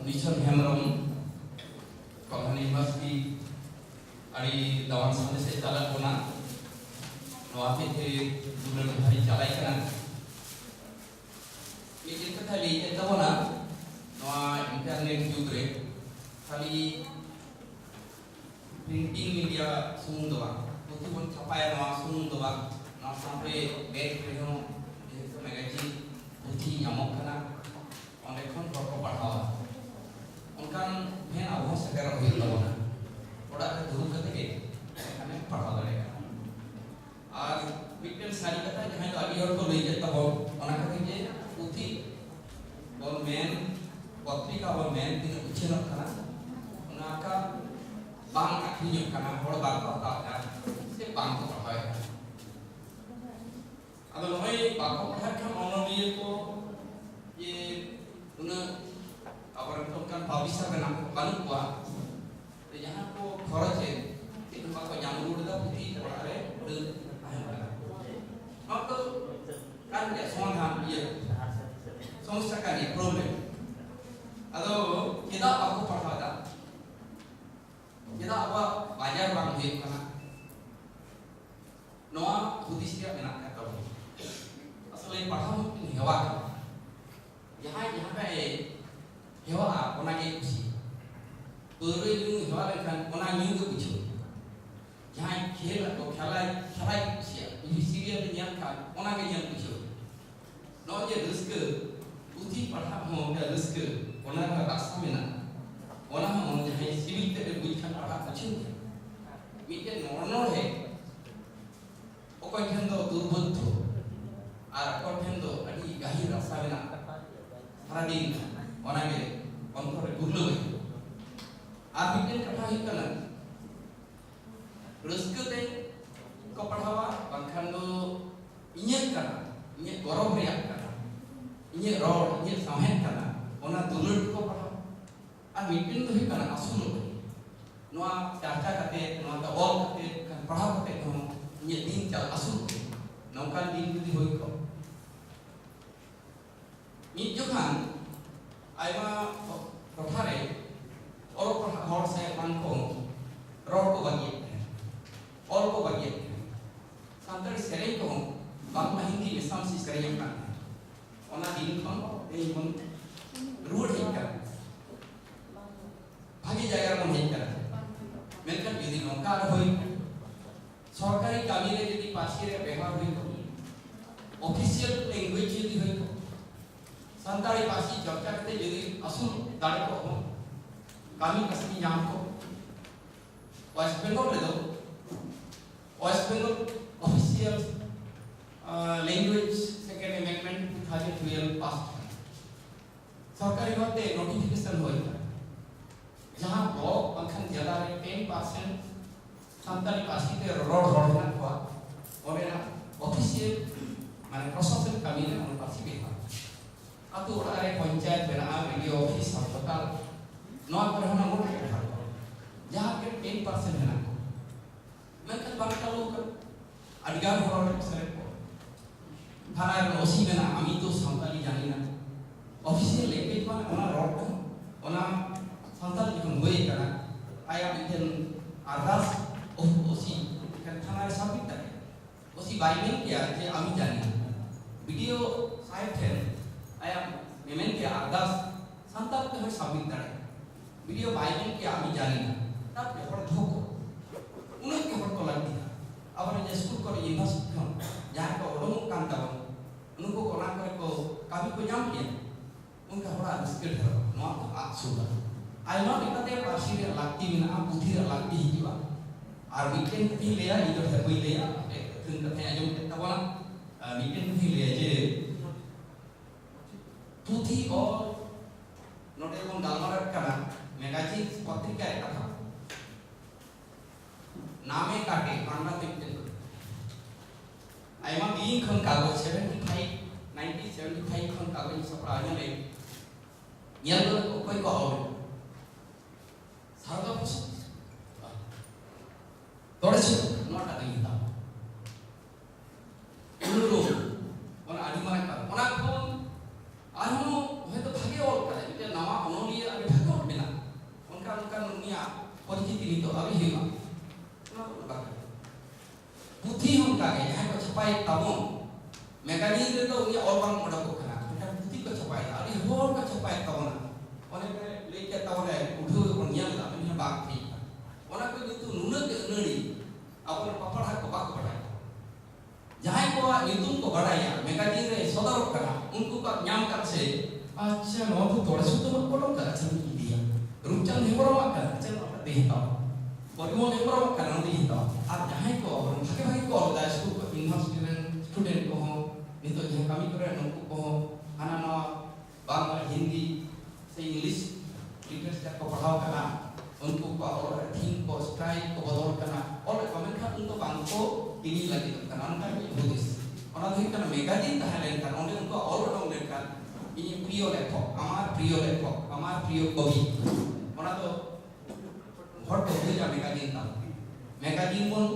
Mission Hemrom, Kolhan University, Ari Dawan Sande se chala kona, Noafi the Duran Hari Chalai kana. Ini kita tadi kita kona, Noa internet juga, tadi printing media sumung doa, itu pun capai Noa sumung doa, Noa sampai bed penuh, itu magazine, putih nyamuk kana. Oleh kon proko padhawa onkan men abho sakara hoil tabona oda ke duru kate ge ekhane padhaw dare ar mikten sari kata jahan to adi hor ko lei jeta ho ona kate je puthi bol men patrika bol men tin ucheno kana ona ka bang akhriyo kana hor bang ko ta se bang ko padhaw ado noi bang ko padhaw kan ono liye ko ye una abar kan pabisa bena kan kuah jangan ko kharaje itu maka jamu udah putih terare udah maka kan ya समाधान ये समस्या का ये problem अदो kita aku perhada kita apa bajar bang हे kana noa buddhis dia menak kata asal ini paham ini hewa यहाँ पे हेवा ओना के खुशी पूरे न्यू हेवा लेकिन ओना न्यू के पूछो यहाँ खेल तो खेला खुशी है सीरियल नियम का ओना के नियम पूछो नौ ये रिस्क उठी पढ़ा हो के रिस्क ओना का रास्ता में ना ओना हम यहाँ सिविल के बुझ कर पढ़ा पूछो मीटे नॉर्मल है ओको ठेंदो दुर्बुद्ध और ओको ठेंदो अड़ी गाही रास्ता में ना Haradin, orang ini, orang gulu. Abikin kata hikana, rezeki te, kau perhawa, bangkan do, ingat kana, ingat gorong riak kana, ingat roh, ingat samhen kana, orang dulur kau perhawa. Abikin tu hikana asul. Noa caca kate, noa ta all kate, kan perhawa kate kau, ingat din cal asul. Naukan din tu dihoi kau. Ini juga, ayam perhari, orang perhari saya mangkong, roh ko bagian, all ko bagian. Santer sering ko, bangla Hindi में samsi sering kan, orang din kan, ini pun road hingga, bagi jaga pun hingga. Mereka jadi nongkar hoi, सरकारी kami le jadi pasir behar hoi, official language jadi hoi. Santali Pasi चर्चा करते यदि असुल दाड़े को हो कामी कसमी नाम को वेस्ट बंगाल ले दो West Bengal official language second amendment 2012 pass सरकारी होते नोटिफिकेशन हुई जहां ब्लॉक पंखन जिला रे 10% संताली पासी के रोड ना हुआ और ना ऑफिशियल माने प्रशासन कामी ने उन पासी भी atau ada panjat bina video office hospital, non perhana murni kerja. Jahak ke 10% bina. Mereka bangsa lu kan, adigan orang besar ko. Thana osi bina, ami tu santali jani na. Official language mana orang rock, orang santali juga gue kan. Ayam itu adas osi, kan thana sabit tak. Osi Bible kia je ami jani. Video saya ten. ayam memang dia adas santat tu harus sabit dah. Video Bible kia kami jalan, tapi orang thoko, unik orang kolak dia. Awalnya sekolah kau universiti kan, jangan kau orang kan tahu, unik kau orang kau kami kau jam dia, unik orang skill terus, no sudah. Ayo kita teh pasir lakti mina, putih lakti hidup. Weekend putih lea, itu terbuai lea, tentang yang jom kita orang weekend putih lea je. Putih और नोटे को डालमार करना magazine पत्रिका है कथा नामे काटे कांडा तिप्पे आइमा being खन कागज 1975 खन कागज सप्रायन ले यल कोई को आओ सारा कुछ थोड़े से नोट आ गई था उल्लू और आदि माने का ओना को आनो है तो भागे और करे नावा अनोलिया magazine re to uni all bang oda ko kana eta puti ko chapai ari hor ko chapai tabona one le ke tabona udhu ko nyal la meni bag thi ona ko itu nuna ke nari apon papara ko bak padai jahai ko nitum ko badaya magazine re sodar kana unku ka nyam kat se acha no tu thora su to ko ka cham dia rucang hemoro ka cham ka de ta Parimal हमारा कारण दी हिंदा आप जहाँ को और भागे भागे को और दास को यूनिवर्सिटी स्टूडेंट को हो नहीं तो जहाँ कमी करे नौकरी को हो आना ना बांग्ला हिंदी से इंग्लिश लिटरेचर को पढ़ाओ करना उनको को और थीम को स्टाइल को बदल करना और कमेंट का उनको बांग को इन्हीं लगी तो करना उनका भी बुद्धिस और ना देखते ना मैगजीन तहाँ लेकर करना उन्हें उनको और लोग लेकर इन्हीं प्रियो लेखक हमार प्रियो कवि और ना तो हर टॉपिक का मैगजीन बन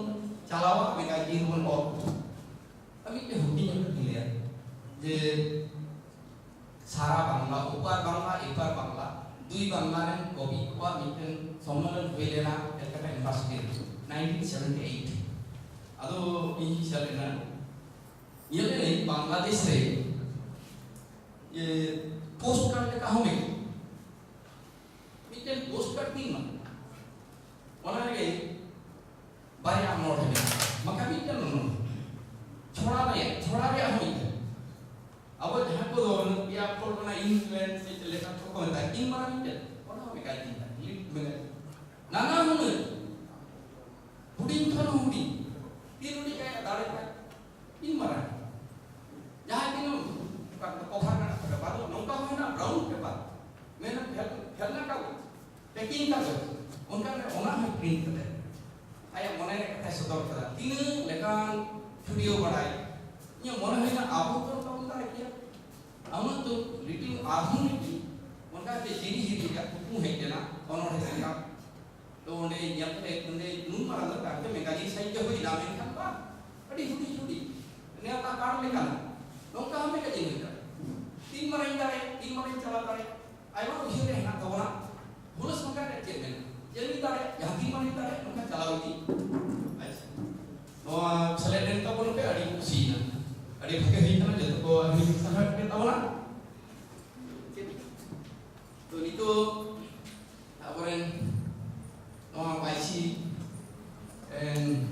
चलावा मैगजीन बन और अभी के हुडी में क्लियर जे सारा बांग्ला ऊपर बांग्ला इपर बांग्ला दुई बांग्ला ने कवि को मीटिंग सम्मेलन हुए लेना एक यूनिवर्सिटी 1978 अदो इन चलेना ये ले बांग्लादेश से ये पोस्ट कार्ड का हमें मीटिंग पोस्ट कार्ड नहीं मन orang lagi banyak orang ni, maka kita nunu, छोड़ा dia हम itu, अब जहाँ को दोनों बिया पर बना इंग्लैंड से चले का तो कौन था इन मरा नहीं orang हम क्या चीज़ है, लिट में नाना नunu, पुडिंग खाना हुडी, तीन हुडी क्या दाले का इन मरा, जहाँ तीनों का कोफर का pada baru nongka mana brown ke pak, mana खेलना का पैकिंग का उनका ओना है प्रिंट करते आया मने कथा सदर करा तीन लेकान वीडियो बनाए ये मने है ना आबो तो उनका किया हम तो लिटिल आधुनिक उनका जे जीरी का कुकू है केना ओनो है का तो ने यते ने नुन मारा का के मैगजीन साइज के होई नामे का बा अड़ी छुटी ने आता कार्ड लेका नोका हमें के जिन का तीन मरे चला करे आयो उसे है ना तो ना पुलिस मका के chain jadi tarik, yang gimana tarik, maka jalan ini. Oh, selain itu pun kita ada fungsi, ada pakai hitam aja tu, kalau ini sangat kita tahu lah. Tu itu, apa yang orang baisi,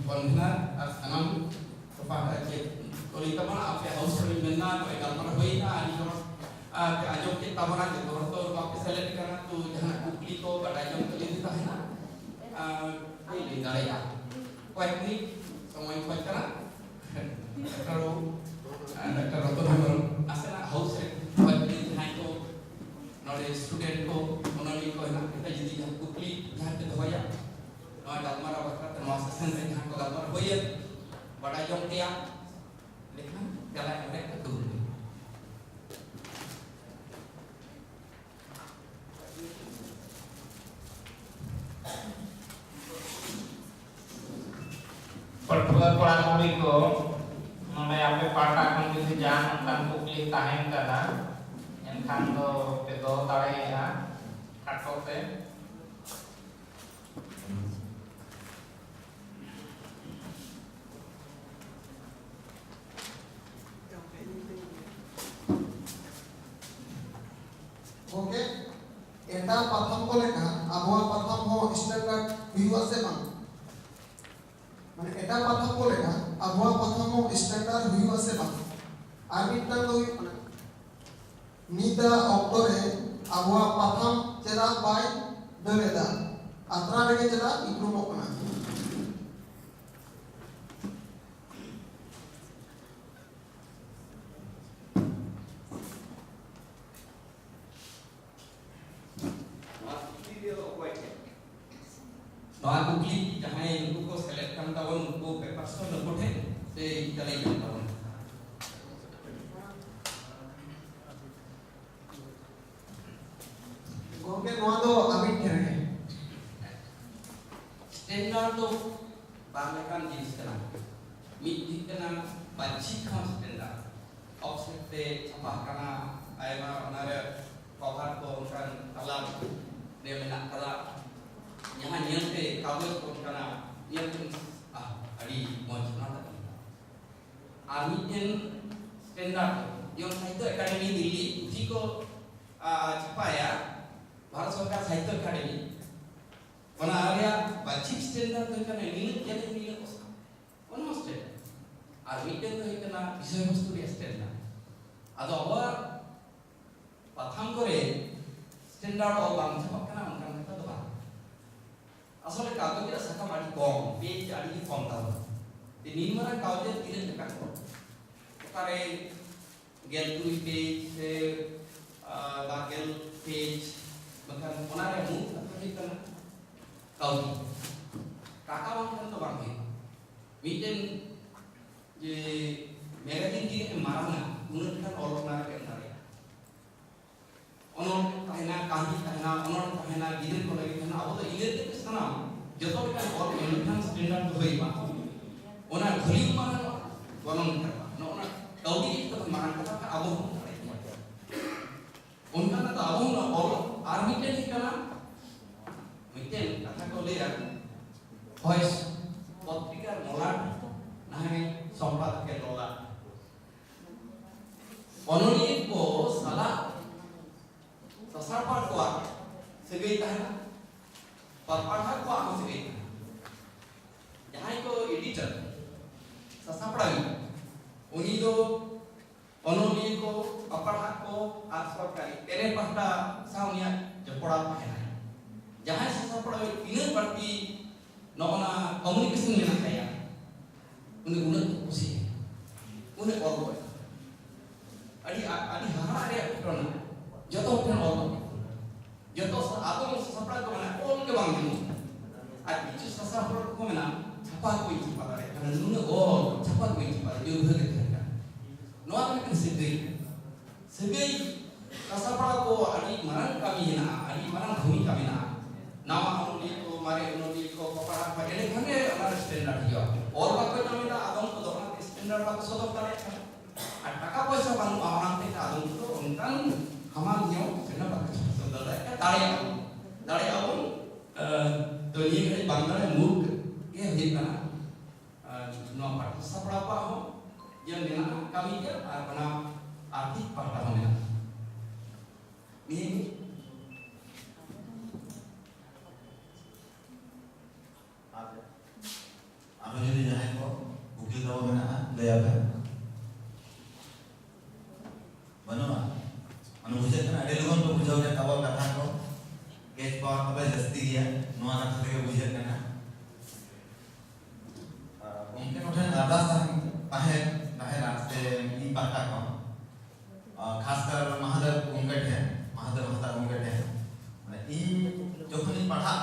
konfirmasi, anam, kepada cek, kalau kita mana apa house kami benar, kalau kita mana bayi na, ini kalau ajak kita mana je, kalau tu apa selain kerana tu jangan publik ko, pada ajak kita itu dah na. Ini dari ya, kuat ni, semua yang kuat kerana kalau tu hamil, asal house kuat ni hai tu, nore student ko, nore ko na kita jadi yang publik, yang kita bayar, nore dalam mana bakal termasuk sensen yang ko dalam bayar, pada jom dia, lekhan jalan mereka tu. Pertukaran Muriko, mulai apa parta kan bisa jangan kan kukli tahan karena yang kan to pedo tarik ya, katote. Oke, eta patham boleh kan? Abuah patham ho standard view ase bang. মানে এটা কথা বলে না আবহাওয়া প্রথম standard view আছে না আর একটা লই মানে নিদা অক্টরে আবহাওয়া প্রথম চেরা বাই দলেদা আত্রা রেগে চেরা ইমপ্রুভ করা Noa kukli jahai uनको को सेलेक्ट करता हो उनको पेपर्स को नोट है से चले जाता हो गोके नोआ दो अभी ठहरे स्टैंडर्ड तो बांग्लाकान जिनिस कना मिट्टी कना बच्ची खान स्टैंडर्ड ऑफसेट पे छपा कना आयमा उनारे कवर को उनका तलाब ने मेना कला यहाँ नियम पे कागज को करना नियम अड़ी मौज ना था army in standard yang Sahitya Akademi Delhi puthi ko chapaya Bharat Sarkar Sahitya Akademi ona area basic standard do kana nilai jane nilai kosa ona standard ar mitten do kana bishay bastu re standard ado abar patham kore standard o bang chapak kana onkan kata do ba asole kagojera sakam adi kom page adi kom ta di nimara kagojer tine taka ko okare gel 2 page se bagel page bahkan ona re mu atau kana kaudi kakak bang kan bang miten je magazine ki marana unut kan olok na ke antare onon tahena kahani tahena onon tahena gidir ko lagi tahena abo to iler te sana joto kan or kan standard to hoi ma ona khuli marana golong karba no ona kaudi to marana kata abo unka na to abo na olok ar miten kana miten kata ko lihat voice potrikar molat nahe sompat ke lola ononi ko sala sasarpar ko segai tahna parpar ko aku segai jahai ko editor sasaprai uni do ononi ko parpar ko asar kari tere pahta saunya jepora pahena jahai sasaprai ina berarti nona komunikasi dengan saya unut kusi unut orbo adi hara area petrona joto kan orbo joto atau sasapra ko mana on ke bang dinu adi chu sasapra ko mana chapa ko itu pada karena nuna oh chapa ko itu pada jauh ke kan noa kan segai sasapra ko adi marang kami na adi marang bhumi kami na nama unut ko mare unut ko papara pa ele khane amar standard hiyo और बात कोई ना आदम को दोना standard बात सो दो तारे আর টাকা পয়সা বানু আমার থেকে আদম তো উনকান হামাল নিও সেনা বাত সো দো দাঁড়ে আবুন তো নিয়ে গেলে বাংলার মুখ কে হিনা নো পাট সাপড়া পা হো yang dengan kami dia karena arti pertahanan ini Apa jadi jangan kok bukti tahu mana daya apa? Mana? Mana bujat kan ada luang tu bujau dia kawal kata kau. Kes power apa jasti dia, nuan kata dia bujat kan? Mungkin orang ada sah pahen रास्ते इन बात का खासकर महादर उनकट है महादर उनकट है इन जो खनी पढ़ा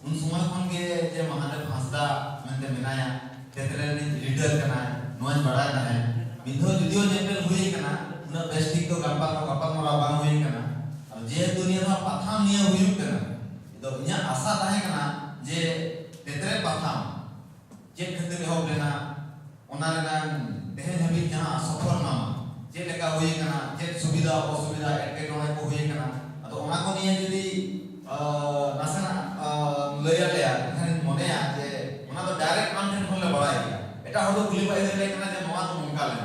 उन समय खन के जे महादर भाषा में मिनाया तेरे लीडर करना नोज बड़ा है मिथो जुदियो जेंटल हुई करना उन बेस्टिक तो गप्पा मोरा बांग हुई करना और जे दुनिया में पाथाम निया हुई करना तो इन्या आशा ताहे करना जे तेरे पाथाम जे खतिर हो लेना ओना तेहन हबी जहां सफर नाम जे लेका हुई करना जे सुविधा असुविधा एटकेटोने को हुई करना तो ओना को निया जदी नासना लया लया एखान मनेया जे ओना तो डायरेक्ट कंटेंट होले बड़ाई एटा हदो खुली पाई दे करना जे नोआ तो मुनका ले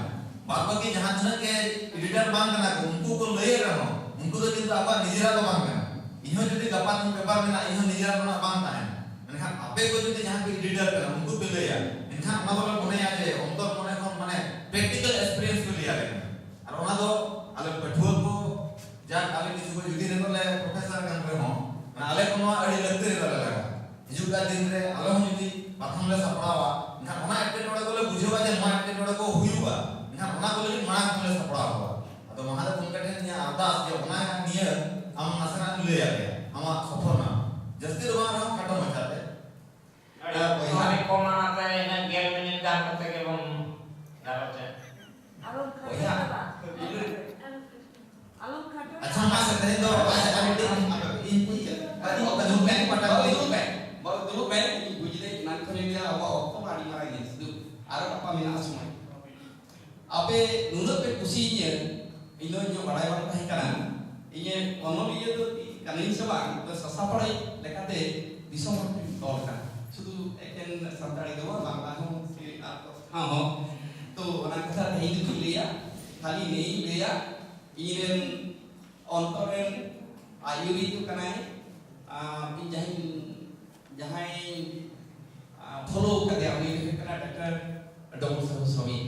बाद बाकी जहां जन के एडिटर बांग करना उनको को लय करनो उनको तो किंतु आपा निजरा तो बांग करना इहो जदी गपा तुम पेपर में ना इहो निजरा ना बांग ना है मेनखान आपे को जदी जहां के एडिटर करना उनको पे लया मेनखान ओना बोले मनेया जे अंतर मने कोन माने प्रैक्टिकल एक्सपीरियंस को लिया लेना और ओना दो आले पठुआ को जा आले किसी को जुदी रे ले प्रोफेसर kan रे हो आले को नो अड़ी लगते रे लगा हिजुका दिन रे आले हम जुदी प्रथम ले सपड़ावा ना ओना एप्टीट्यूड को ले बुझेबा जे मा एप्टीट्यूड को हुयुबा ना ओना को ले मा को ले सपड़ावा तो महादा उनकटे निया अरदास जे ओना निया हम नसना ले आले हम सफर ना जस्ती दो हम खत्म हो जाते अरे कोमा आता है ना 11 मिनट का करते के हम अच्छा मां सकते हैं तो dulu ben bujile nan ko ni ya wa ko mari mari ni du ara apa mina asumai ape nunu pe kusinya ino nyo badai bang tahi kana iye ono iye to kanin sabang to sasapadai lekate disom tol kan sudu eken santari do bang ho si ha ho to ona kata tehi du liya खाली नहीं लिया इरेन अंतरेन आयुरी तो कनाई इन जहाँ follow कर दिया उन्हें कना doctor doctor साहब स्वामी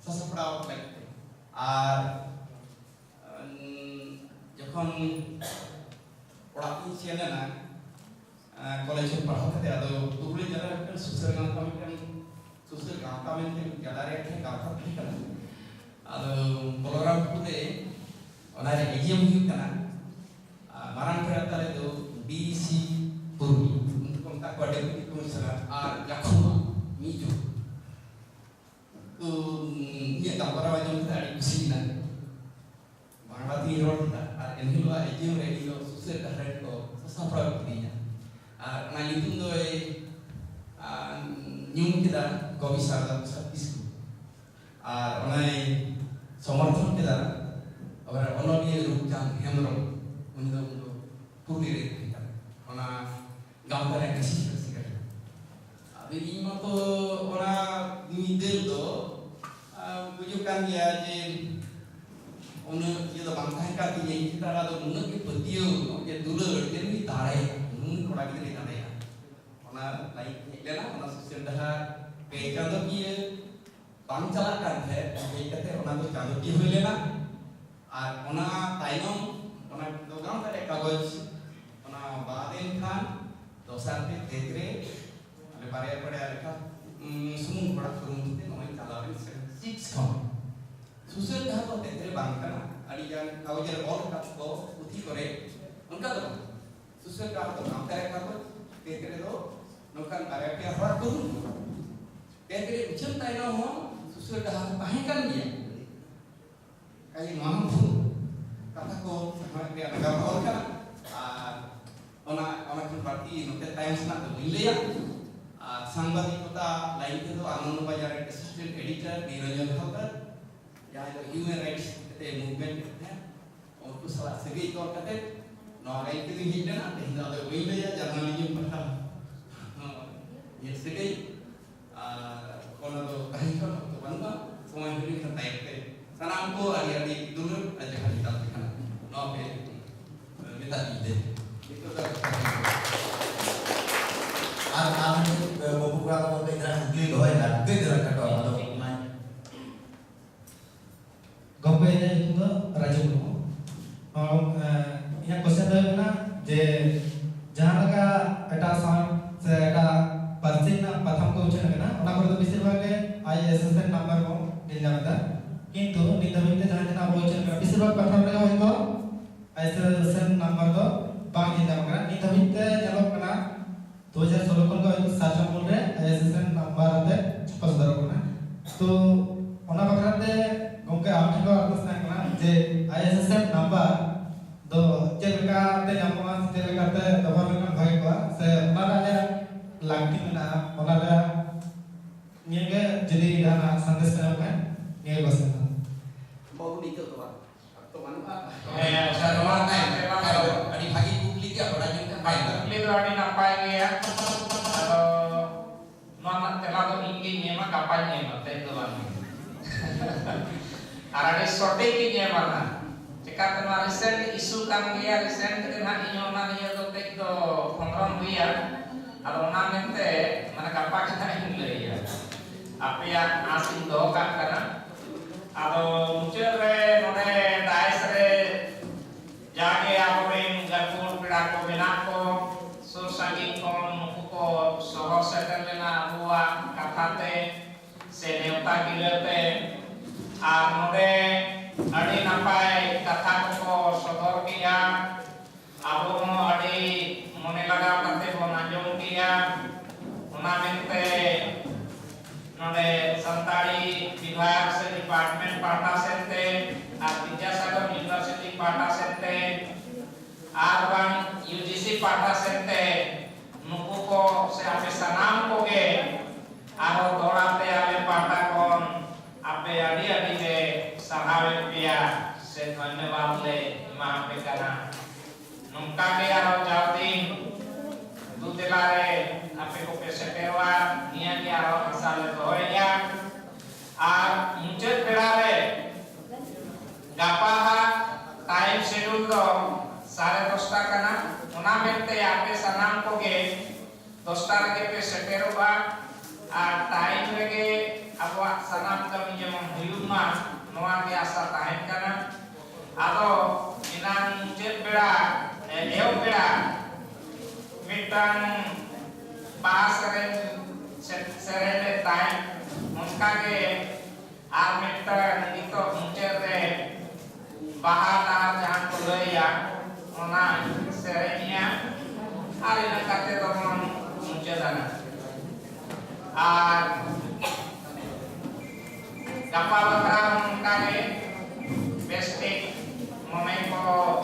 ससपड़ा लगते और जखन पढ़ाती चले ना कॉलेज में पढ़ाते थे तो दूसरे जगह पर सुसर गांव में गैलरी थे गांव थे कना बलराम पुरे ओनारे एजीएम हुई कना मारान पेड़ा ताले दो बीसी पुरुमी उनको तक डेप्यूटी कमिश्नर और जखुमा मीजू तो ये गावरा वाजम थे अड़ी खुशी ना बांग्ला ती रोड था और एनहिलो एजीएम रेडियो सुसर कहरे को सफरा दिया और ना यूट्यूब दो न्यूम किदा गोवी सारदा सबकिस और ओनाई समर्थन किदा और ओनोलिए रूपचांद हेमरम उनको पूरी रेट था ओना गांव का किसी कर अभी इमा तो ओना निदेल दो बुजुर्गान गया जे उन ये तो बांधा का ती ये कितारा तो उन के पतियो ये दुलर के भी तारे उन कोड़ा के नहीं तारे ओना लाइक लेना ओना सोशल दहा पे चांदो की बांग चला कर है ये कहते ओना तो चांदो की हो लेना और ओना ताइनम ओना तो गांव का कागज ओना बादेन खान दोसर पे तेरे अरे बारे पड़े रखा सुमुन पड़ा करूं ते नोई चला बे 6 खान सुसर कहा तो तेरे बांग करना अड़ी जान कागज और का को उठी करे उनका तो सुसर कहा तो काम करे का तो तेरे दो नोकन बारे पे हवा करूं तेरे उचन ताइनो हो सुसर कहा काहे कर दिया कहीं मामू kata ko sama dia negara orang kan ona kun parti note times na to ile sangbadik kota lain itu Anand Bazar assistant editor Niranjan Thakur yang itu human rights kete movement kete unku salah segi to kete no lain itu hidden na hinda to ile ya journalism paham yesterday ona to kahi ko to bangga semua ini kita tarik sanam ko adik-adik dulu aja kan kita tekan no pe minta ide itu dah Ang mabubuka ko kay dran hugli doy na kay dran ka to ano mai gombe nya itu do raja guru ina question do na je jahan ka eta sound se eta parsin na pratham ko uchen na ona kore to bisir bhage ISSN number ko dillamada কিন্তু নির্ধারিত জানা বলেছেন বেশিরভাগ কথা বলা হয়তো ISSN number তো বাং দিতে পারে নির্ধারিত যেলক না 2016 কোন হয়তো সার্চ মূল্যে আইএসএসএন নাম্বার তে পছন্দ করবে তো ওনা বাকরাতে গমকে আমি তো আর্থস না কেনা যে আইএসএসএন নাম্বার তো যেলকা তে নাম্বার যেলকা তে ব্যবহার করন ভাই কো সে ওনারা লাগতি না ওনারা নিয়ে যদি জানা সন্দেশ না নিয়ে বসে baru itu tuh atau mana saya orang kalau di pagi publik ya orang juga baik publik itu ada napai ya kalau mana terlalu tinggi memang kapannya mata itu kan ada strategi mana jika kemarin recent isu kan dia recent dengan inyona dia tuh itu kontrol dia kalau nanti mana kapan kita ini ya apa yang asing doa karena ado muncul re nore dais re jage aporen gapur pida ko benako sur sanging kon ko sohor setel lena bua kathate se neuta gilete ar nore adi napai katha ko sodor kiya abo mo adi mone laga kate bon anjong kiya ona mente नोडे संताड़ी विभाग से department पाटा सेते और Vidyasagar university पाटा सेते urban UGC पाटा सेते नुकु को से आपे सनाम को गे आरो दोड़ाते आवे पाटा कोन आपे अड़ी अड़ी के सहावे पिया से धन्यवाद ले महापे करा नुका के आरो जाती दूतेलारे आपे को पैसे पेवा निया के आरो मसाले धोया आ मुझे पेड़ारे mente ape sanam koge 10টা rege pe seteroba ar time rege abwa sanam kami jemon huyuma noa ge asa tahen kana ado inang chet bera eho bera mitang bahasaren serele time uska ge ar mitang itu muncet re bahasa jahan kulaya ona serenya ari na kate tomon muncetana kapal terang kare bestik momeko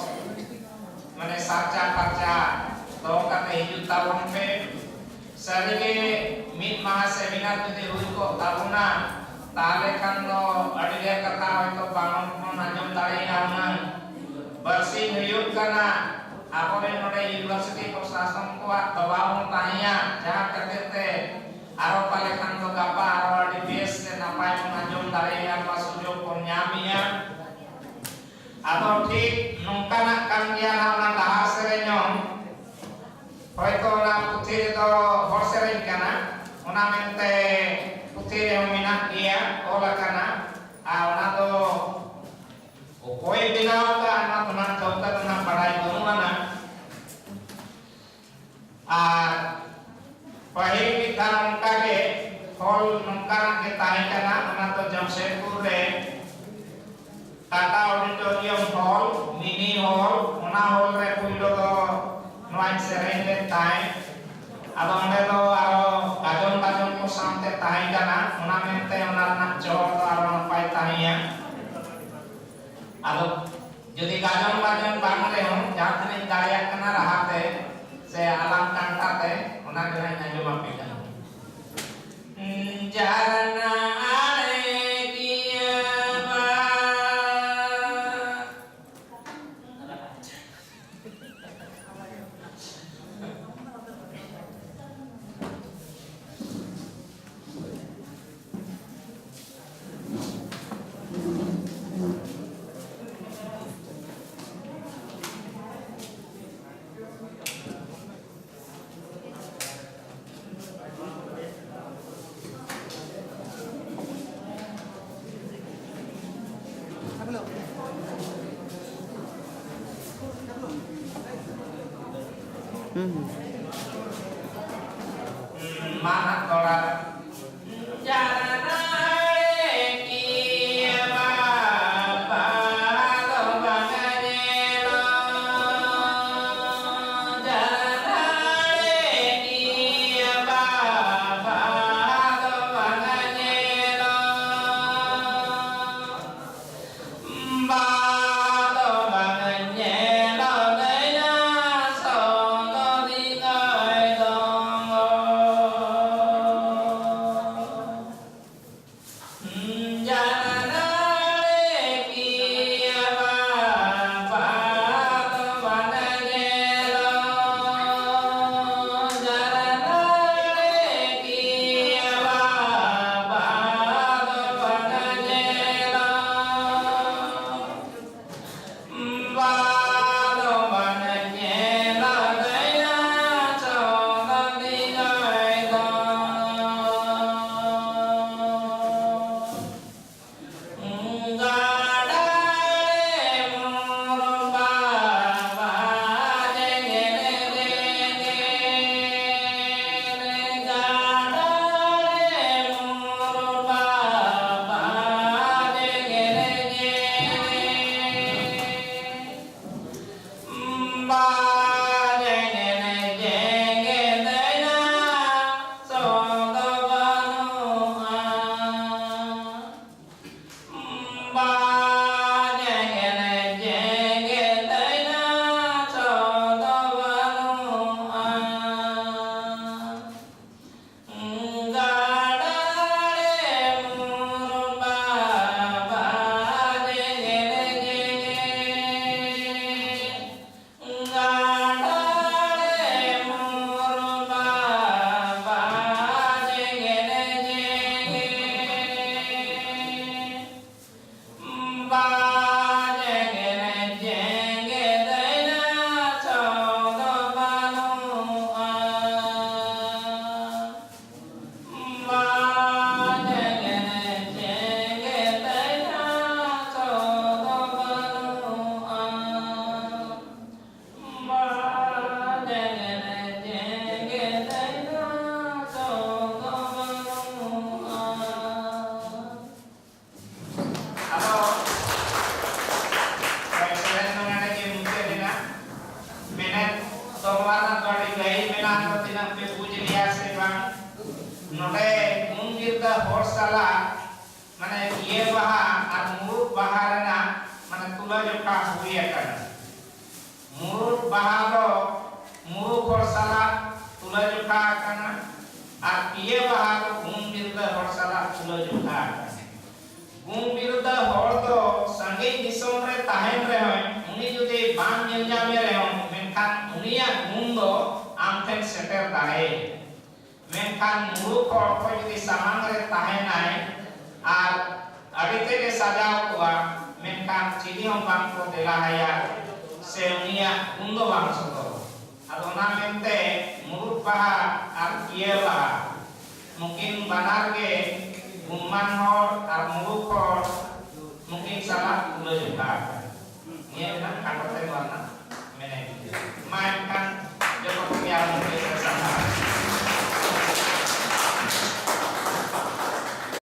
mane sarja to kate hijau tahun pe sarige mit maha seminar jodi hui ko taruna tale kan do adige kata hoyto bangun mon anjom dare anan bersih huyuk kana apore node university prosason ko dawang tanya jahat katete aro pale kan do gapa aro di base se napai mon anjom dare apa sujog ponyamia atau ঠিক nungkana kan dia na bahasa nyom hoyto na puthi do horseren kana ona mente puthi yang minat dia ola kana ona do okoi binaw ka na tunan chauka na padai gumana pahil kita nungka ke hall nungka na ke tahi kana ona to Jamshedpur re Tata Auditorium Hall, Mini Hall, ona hall re puilo do noai sereng le tai ado onde do aro gajon ko samte tai kana ona mente ona na jor do aro napai tahiya ado jodi gajon bang le hon jatne daya kana rahate se alam kantate ona gana anjom ape kana jarana mana tora jarana ba तुलाजोखा हुई आकाना मुरुद बाहा दो मुरुद हर साला तुलाजोखा आकाना और पिए बाहा दो गुण बिरुद्ध हर साला तुलाजोखा आकाना गुण बिरुद्ध हर दो संगे दिसोम रे ताहेन रे होय उनी जुदि बान नेलजामे रे हो मेनखान उनिया गुण दो आम ठेन सेटर दाए मेनखान मुरुद हर को जुदि सामांग रे ताहेनाय और अडिते के सजाव हुआ मेनखान चिनी हम बांग को देला हया से उनिया गुंदो बांग सतो अदोना मेंते मुरुद बाहा और किए बाहा मुकिन बानार के गुम्मान हर और मुरुद हर मुकिन साला उलो जुका ये ना काटते वाला मैंने मैं